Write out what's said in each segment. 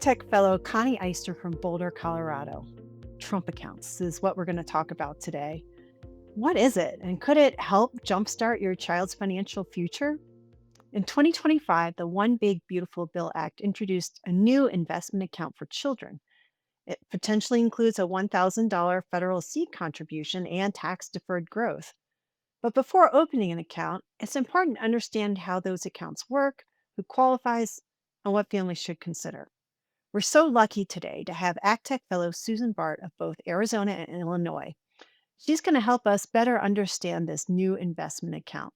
ACTEC fellow Connie Eister from Boulder, Colorado. Trump accounts is what we're going to talk about today. What is it, and could it help jumpstart your child's financial future? In 2025, the One Big Beautiful Bill Act introduced a new investment account for children. It potentially includes a $1,000 federal seed contribution and tax deferred growth. But before opening an account, it's important to understand how those accounts work, who qualifies, and what families should consider. We're so lucky today to have ACTEC fellow Susan Bart of both Arizona and Illinois. She's going to help us better understand this new investment account.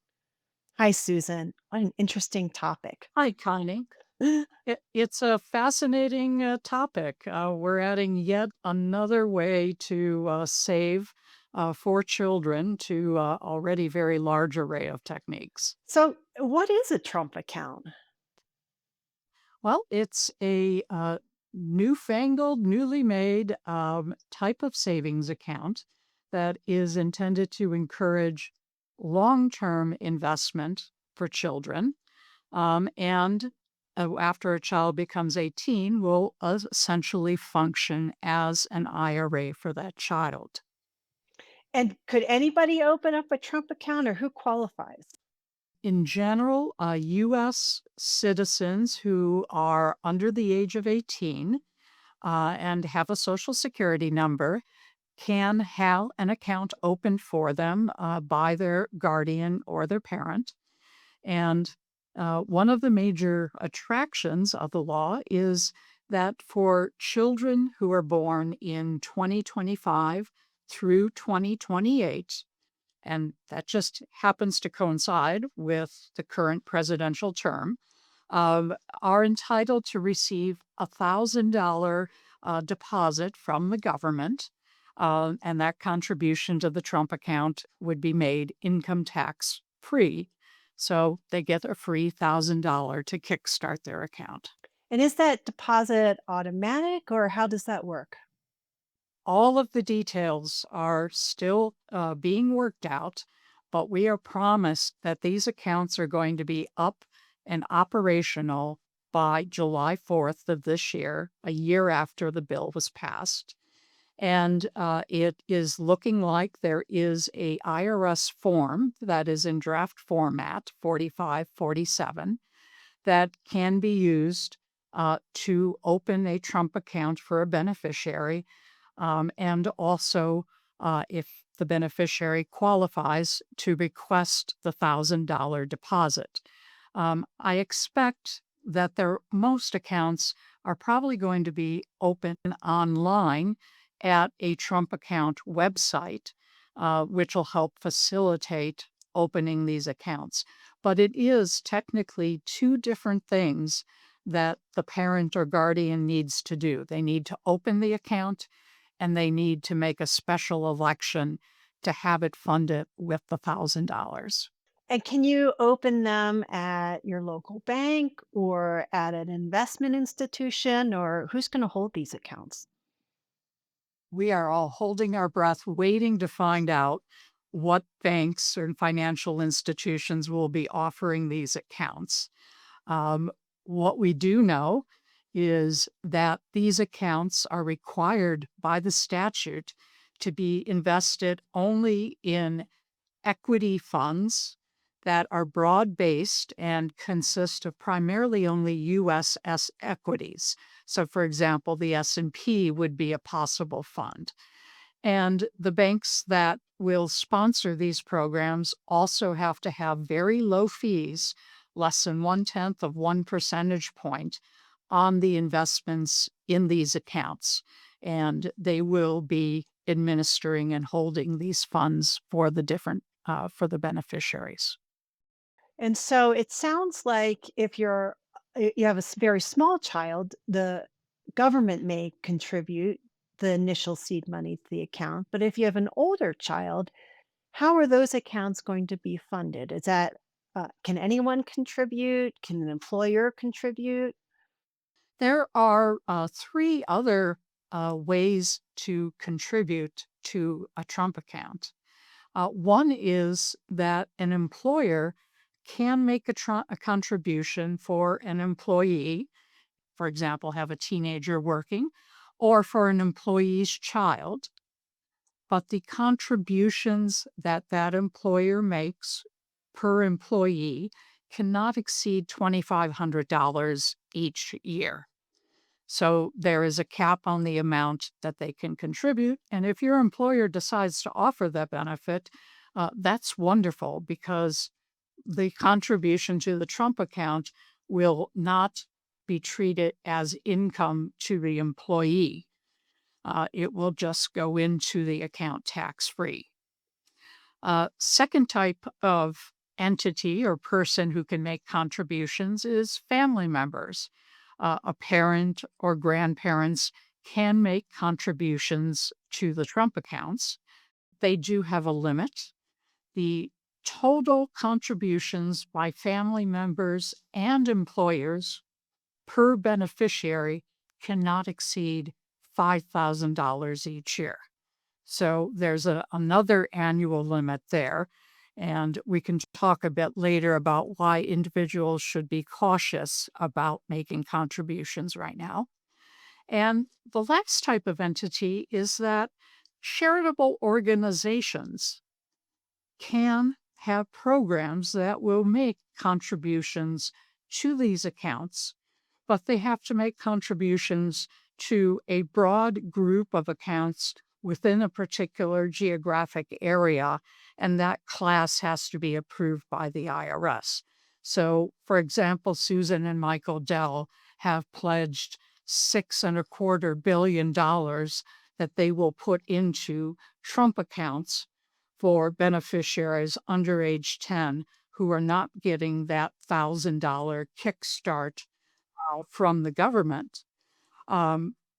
Hi, Susan. What an interesting topic. Hi, Connie. It's a fascinating topic. We're adding yet another way to save for children to already very large array of techniques. So, what is a Trump account? Well, it's a newfangled, newly made type of savings account that is intended to encourage long-term investment for children. And after a child becomes 18, will essentially function as an IRA for that child. And could anybody open up a Trump account or who qualifies? In general, U.S. citizens who are under the age of 18 and have a Social Security number can have an account opened for them by their guardian or their parent. And one of the major attractions of the law is that for children who are born in 2025 through 2028, and that just happens to coincide with the current presidential term, are entitled to receive a $1,000 deposit from the government. And that contribution to the Trump account would be made income tax free. So they get a free $1,000 to kickstart their account. And is that deposit automatic or how does that work? All of the details are still being worked out, but we are promised that these accounts are going to be up and operational by July 4th of this year, a year after the bill was passed. And it is looking like there is a IRS form that is in draft format, 4547, that can be used to open a Trump account for a beneficiary. And also, if the beneficiary qualifies, to request the $1,000 deposit. I expect that most accounts are probably going to be open online at a Trump account website, which will help facilitate opening these accounts. But it is technically two different things that the parent or guardian needs to do. They need to open the account and they need to make a special election to have it funded with the $1,000. And can you open them at your local bank or at an investment institution, or who's going to hold these accounts? We are all holding our breath, waiting to find out what banks or financial institutions will be offering these accounts. What we do know is that these accounts are required by the statute to be invested only in equity funds that are broad-based and consist of primarily only U.S. equities. So, for example, the S&P would be a possible fund. And the banks that will sponsor these programs also have to have very low fees, less than 1/10 of 1 percentage point on the investments in these accounts. And they will be administering and holding these funds for for the beneficiaries. And so it sounds like if you have a very small child, the government may contribute the initial seed money to the account. But if you have an older child, how are those accounts going to be funded? Is that can anyone contribute? Can an employer contribute? There are three other ways to contribute to a Trump account. One is that an employer can make a contribution for an employee for example, have a teenager working, or for an employee's child. But the contributions that that employer makes per employee cannot exceed $2,500 each year. So there is a cap on the amount that they can contribute. And if your employer decides to offer that benefit, that's wonderful because the contribution to the Trump account will not be treated as income to the employee. It will just go into the account tax free. Second type of entity or person who can make contributions is family members. A parent or grandparents can make contributions to the Trump accounts. They do have a limit. The total contributions by family members and employers per beneficiary cannot exceed $5,000 each year. So there's another annual limit there. And we can talk a bit later about why individuals should be cautious about making contributions right now. And the last type of entity is that charitable organizations can have programs that will make contributions to these accounts, but they have to make contributions to a broad group of accounts within a particular geographic area, and that class has to be approved by the IRS. So, for example, Susan and Michael Dell have pledged $6.25 billion that they will put into Trump accounts for beneficiaries under age 10 who are not getting that $1,000 kickstart from the government.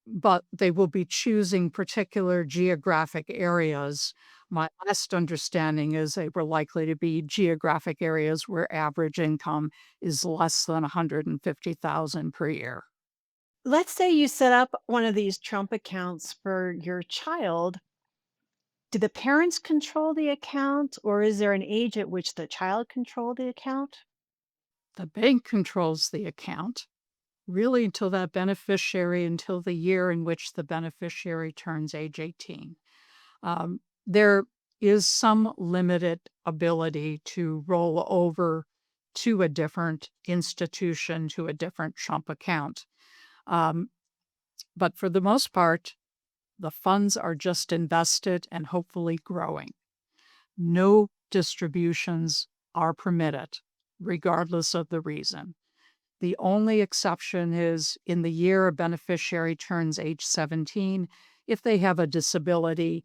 But they will be choosing particular geographic areas. My last understanding is they were likely to be geographic areas where average income is less than 150,000 per year. Let's say you set up one of these Trump accounts for your child. Do the parents control the account, or is there an age at which the child control the account? The bank controls the account really until the year in which the beneficiary turns age 18. There is some limited ability to roll over to a different institution, to a different Trump account. Um, but for the most part, the funds are just invested and hopefully growing. No distributions are permitted, regardless of the reason. The only exception is in the year a beneficiary turns age 17, if they have a disability,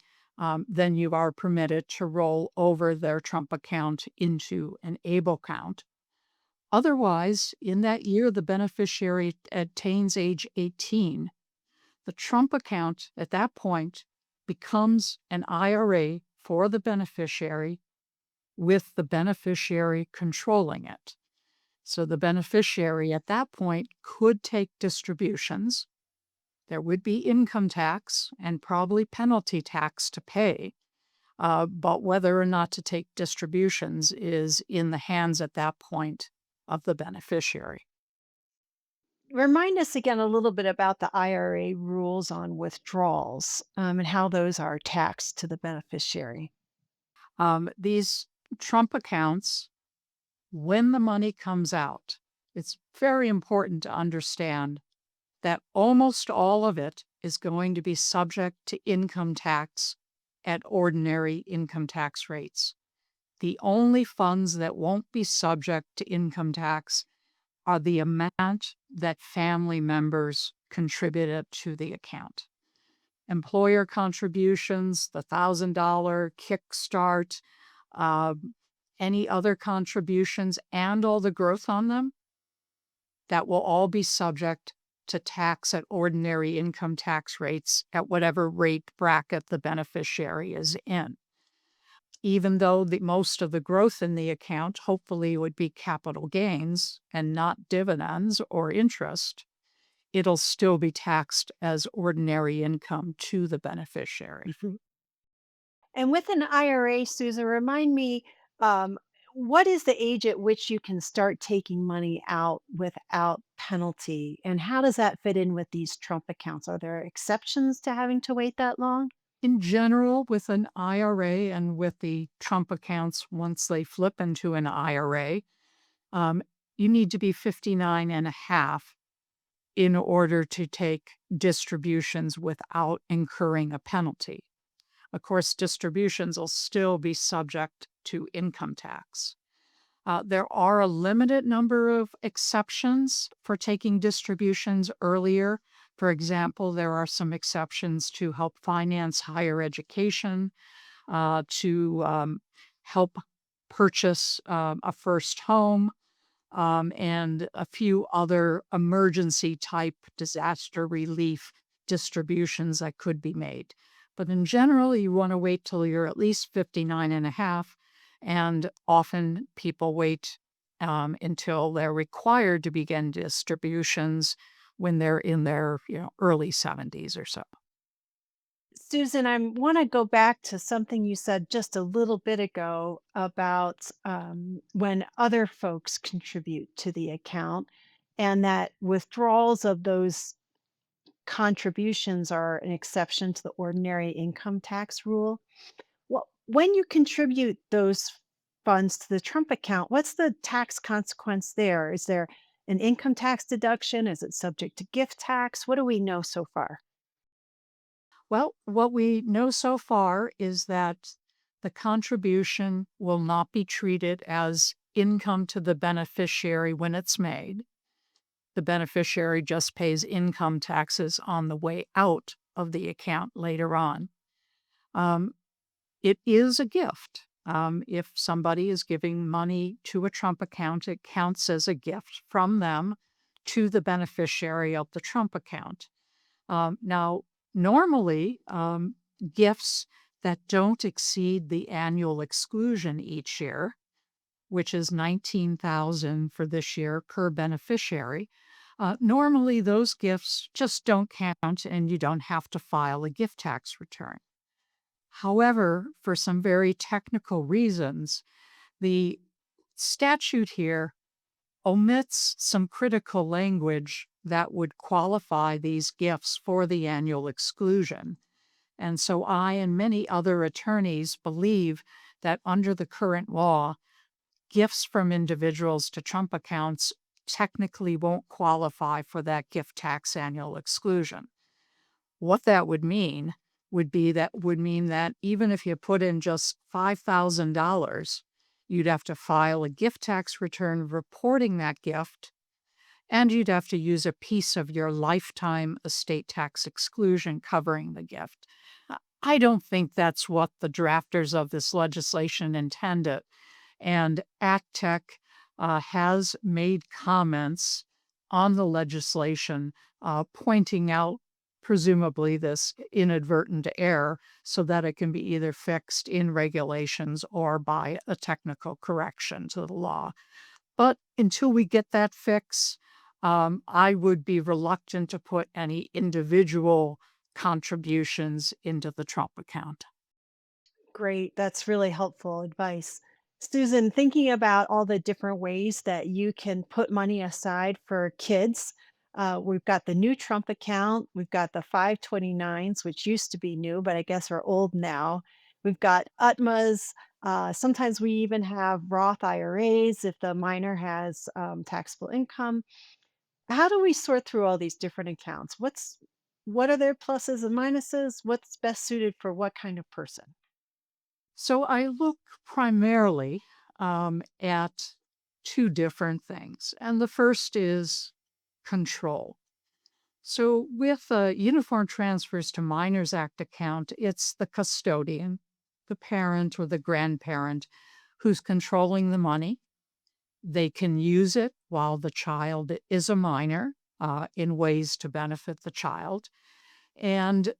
then you are permitted to roll over their Trump account into an ABLE account. Otherwise, in that year the beneficiary attains age 18, the Trump account at that point becomes an IRA for the beneficiary with the beneficiary controlling it. So the beneficiary at that point could take distributions. There would be income tax and probably penalty tax to pay. But whether or not to take distributions is in the hands at that point of the beneficiary. Remind us again a little bit about the IRA rules on withdrawals, and how those are taxed to the beneficiary. These Trump accounts, when the money comes out, it's very important to understand that almost all of it is going to be subject to income tax at ordinary income tax rates. The only funds that won't be subject to income tax are the amount that family members contributed to the account. Employer contributions, the $1,000 kickstart, uh, any other contributions, and all the growth on them, that will all be subject to tax at ordinary income tax rates at whatever rate bracket the beneficiary is in. Even though the most of the growth in the account hopefully would be capital gains and not dividends or interest, it'll still be taxed as ordinary income to the beneficiary. And with an IRA, Susan, remind me, um, What is the age at which you can start taking money out without penalty? And how does that fit in with these Trump accounts? Are there exceptions to having to wait that long? In general, with an IRA and with the Trump accounts, once they flip into an IRA, um, you need to be 59 and a half in order to take distributions without incurring a penalty. Of course, distributions will still be subject to income tax. There are a limited number of exceptions for taking distributions earlier. For example, there are some exceptions to help finance higher education, to help purchase a first home, and a few other emergency type disaster relief distributions that could be made. But in general, you want to wait till you're at least 59 and a half. And often people wait until they're required to begin distributions when they're in their early 70s or so. Susan, I want to go back to something you said just a little bit ago about when other folks contribute to the account and that withdrawals of those contributions are an exception to the ordinary income tax rule. Well, when you contribute those funds to the Trump account, what's the tax consequence there? Is there an income tax deduction? Is it subject to gift tax? What do we know so far? Well, what we know so far is that the contribution will not be treated as income to the beneficiary when it's made. The beneficiary just pays income taxes on the way out of the account later on. Um, it is a gift. If somebody is giving money to a Trump account, it counts as a gift from them to the beneficiary of the Trump account. Now, normally, gifts that don't exceed the annual exclusion each year, which is 19,000 for this year per beneficiary, normally those gifts just don't count and you don't have to file a gift tax return. However, for some very technical reasons, the statute here omits some critical language that would qualify these gifts for the annual exclusion. And so I and many other attorneys believe that under the current law, gifts from individuals to Trump accounts technically won't qualify for that gift tax annual exclusion. What that would mean that even if you put in just $5,000, you'd have to file a gift tax return reporting that gift, and you'd have to use a piece of your lifetime estate tax exclusion covering the gift. I don't think that's what the drafters of this legislation intended. And ACTEC has made comments on the legislation, pointing out presumably this inadvertent error so that it can be either fixed in regulations or by a technical correction to the law. But until we get that fix, I would be reluctant to put any individual contributions into the Trump account. Great. That's really helpful advice. Susan, thinking about all the different ways that you can put money aside for kids, we've got the new Trump account. We've got the 529s, which used to be new, but I guess are old now. We've got UTMAs. Sometimes we even have Roth IRAs if the minor has taxable income. How do we sort through all these different accounts? What are their pluses and minuses? What's best suited for what kind of person? So I look primarily at two different things. And the first is control. So with Uniform Transfers to Minors Act account, it's the custodian, the parent or the grandparent who's controlling the money. They can use it while the child is a minor in ways to benefit the child. And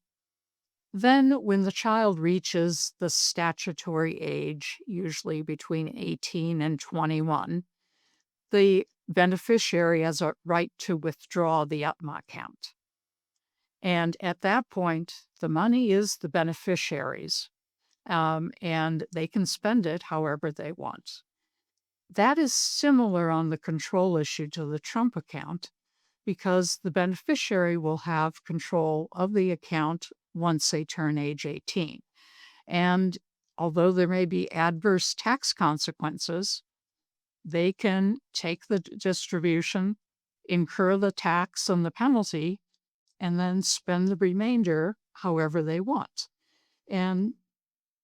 then, when the child reaches the statutory age, usually between 18 and 21, the beneficiary has a right to withdraw the UTMA account. And at that point, the money is the beneficiaries, and they can spend it however they want. That is similar on the control issue to the Trump account because the beneficiary will have control of the account once they turn age 18. And although there may be adverse tax consequences, they can take the distribution, incur the tax and the penalty, and then spend the remainder however they want. And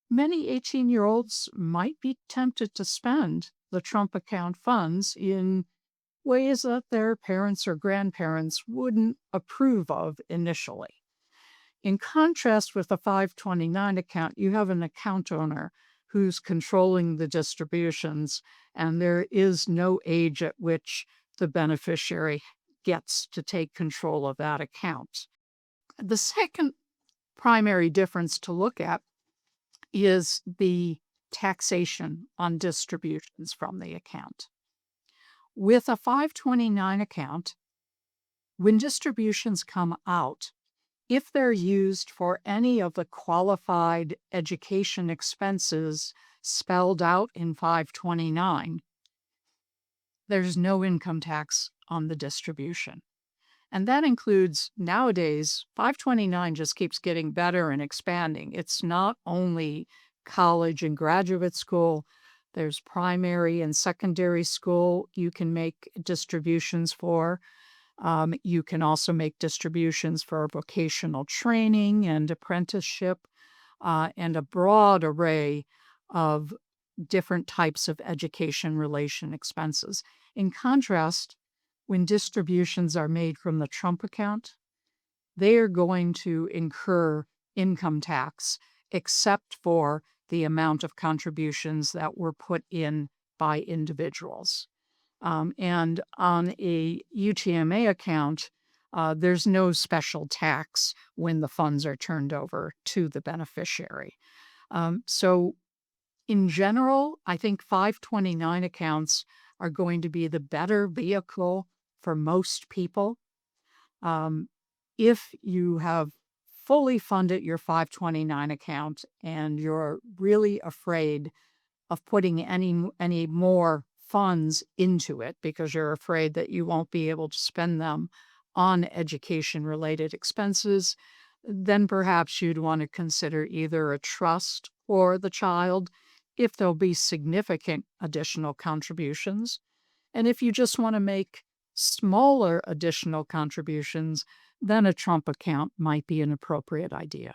many 18-year-olds might be tempted to spend the Trump account funds in ways that their parents or grandparents wouldn't approve of initially. In contrast with a 529 account, you have an account owner who's controlling the distributions, and there is no age at which the beneficiary gets to take control of that account. The second primary difference to look at is the taxation on distributions from the account. With a 529 account, when distributions come out, if they're used for any of the qualified education expenses spelled out in 529, there's no income tax on the distribution. And that includes nowadays, 529 just keeps getting better and expanding. It's not only college and graduate school, there's primary and secondary school you can make distributions for. You can also make distributions for vocational training and apprenticeship, and a broad array of different types of education relation expenses. In contrast, when distributions are made from the Trump account, they are going to incur income tax except for the amount of contributions that were put in by individuals. And on a UTMA account, there's no special tax when the funds are turned over to the beneficiary. So, in general, I think 529 accounts are going to be the better vehicle for most people. If you have fully funded your 529 account and you're really afraid of putting any more funds into it because you're afraid that you won't be able to spend them on education related expenses, then perhaps you'd want to consider either a trust for the child if there'll be significant additional contributions. And if you just want to make smaller additional contributions, then a Trump account might be an appropriate idea.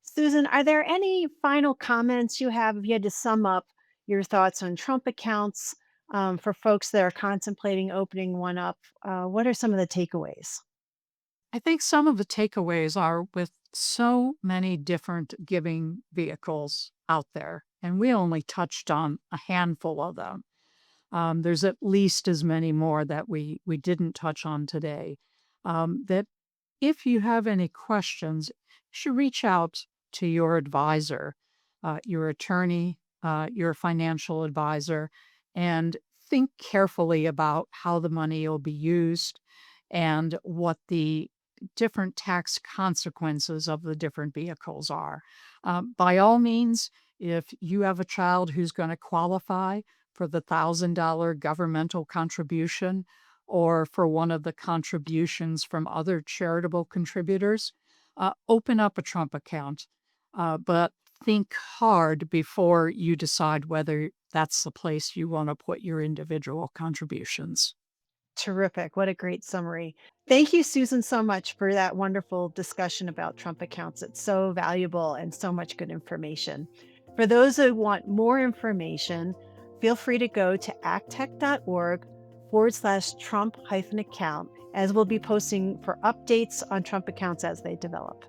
Susan, are there any final comments you have if you had to sum up your thoughts on Trump accounts for folks that are contemplating opening one up? What are some of the takeaways? I think some of the takeaways are with so many different giving vehicles out there, and we only touched on a handful of them. There's at least as many more that we didn't touch on today. That if you have any questions, you should reach out to your advisor, your attorney, your financial advisor, and think carefully about how the money will be used and what the different tax consequences of the different vehicles are. By all means, if you have a child who's going to qualify for the $1,000 governmental contribution or for one of the contributions from other charitable contributors, open up a Trump account. But think hard before you decide whether that's the place you want to put your individual contributions. Terrific. What a great summary. Thank you, Susan, so much for that wonderful discussion about Trump accounts. It's so valuable and so much good information. For those who want more information, feel free to go to actec.org/Trump-account, as we'll be posting for updates on Trump accounts as they develop.